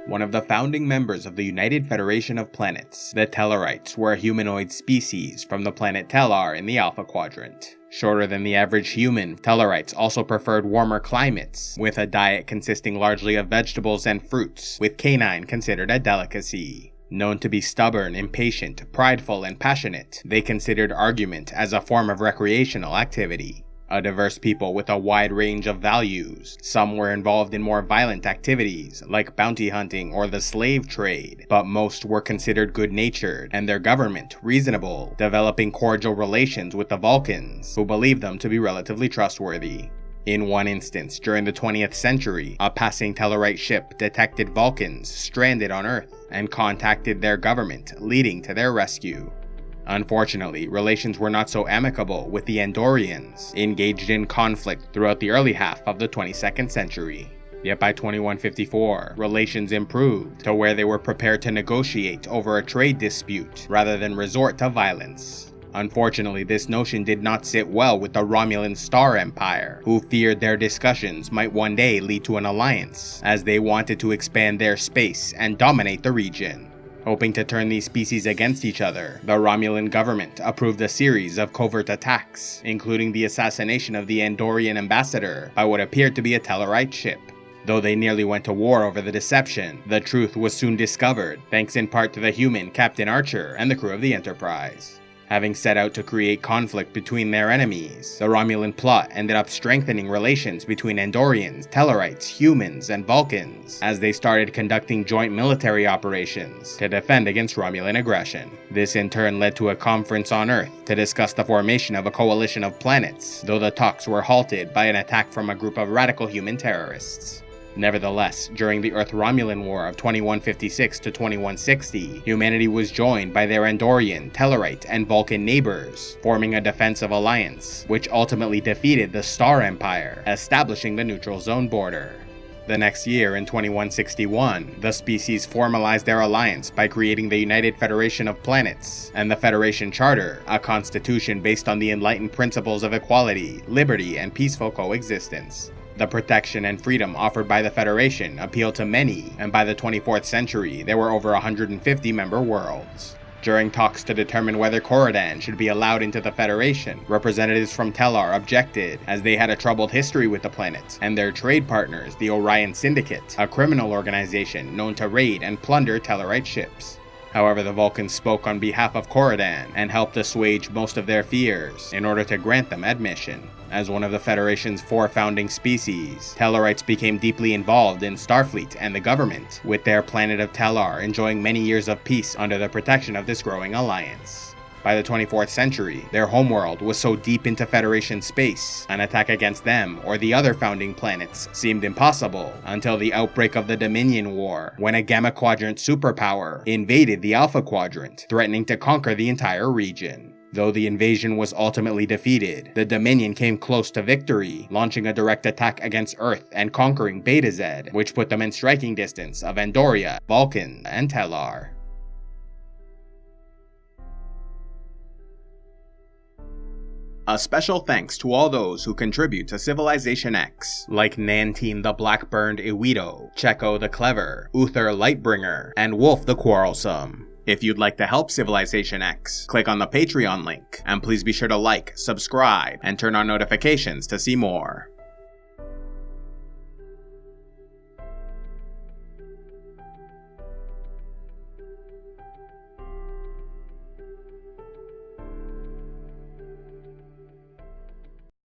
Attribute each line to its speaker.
Speaker 1: One of the founding members of the United Federation of Planets, the Tellarites were a humanoid species from the planet Tellar in the Alpha Quadrant. Shorter than the average human, Tellarites also preferred warmer climates, with a diet consisting largely of vegetables and fruits, with canine considered a delicacy. Known to be stubborn, impatient, prideful, and passionate, they considered argument as a form of recreational activity. A diverse people with a wide range of values. Some were involved in more violent activities, like bounty hunting or the slave trade, but most were considered good-natured, and their government reasonable, developing cordial relations with the Vulcans, who believed them to be relatively trustworthy. In one instance, during the 20th century, a passing Tellarite ship detected Vulcans stranded on Earth, and contacted their government, leading to their rescue. Unfortunately, relations were not so amicable with the Andorians, engaged in conflict throughout the early half of the 22nd century. Yet by 2154, relations improved to where they were prepared to negotiate over a trade dispute rather than resort to violence. Unfortunately, this notion did not sit well with the Romulan Star Empire, who feared their discussions might one day lead to an alliance, as they wanted to expand their space and dominate the region. Hoping to turn these species against each other, the Romulan government approved a series of covert attacks, including the assassination of the Andorian ambassador by what appeared to be a Tellarite ship. Though they nearly went to war over the deception, the truth was soon discovered, thanks in part to the human Captain Archer and the crew of the Enterprise. Having set out to create conflict between their enemies, the Romulan plot ended up strengthening relations between Andorians, Tellarites, humans, and Vulcans, as they started conducting joint military operations to defend against Romulan aggression. This in turn led to a conference on Earth to discuss the formation of a coalition of planets, though the talks were halted by an attack from a group of radical human terrorists. Nevertheless, during the earth-romulan war of 2156 to 2160, humanity was joined by their Andorian, Tellarite, and Vulcan neighbors, forming a defensive alliance, which ultimately defeated the Star Empire, establishing the neutral zone border. The next year, in 2161, the species formalized their alliance by creating the United Federation of Planets and the Federation Charter, a constitution based on the enlightened principles of equality, liberty, and peaceful coexistence. The protection and freedom offered by the Federation appealed to many, and by the 24th century, there were over 150 member worlds. During talks to determine whether Corodan should be allowed into the Federation, representatives from Tellar objected, as they had a troubled history with the planet, and their trade partners, the Orion Syndicate, a criminal organization known to raid and plunder Tellarite ships. However, the Vulcans spoke on behalf of Corodan and helped assuage most of their fears in order to grant them admission. As one of the Federation's 4 founding species, Tellarites became deeply involved in Starfleet and the government, with their planet of Tellar enjoying many years of peace under the protection of this growing alliance. By the 24th century, their homeworld was so deep into Federation space, an attack against them or the other founding planets seemed impossible until the outbreak of the Dominion War, when a Gamma Quadrant superpower invaded the Alpha Quadrant, threatening to conquer the entire region. Though the invasion was ultimately defeated, the Dominion came close to victory, launching a direct attack against Earth and conquering Beta Z, which put them in striking distance of Andoria, Vulcan, and Tellar. A special thanks to all those who contribute to CivilizationEx, like Nantine the Blackburned Ewido, Checo the Clever, Uther Lightbringer, and Wolf the Quarrelsome. If you'd like to help CivilizationEx, click on the Patreon link, and please be sure to like, subscribe, and turn on notifications to see more.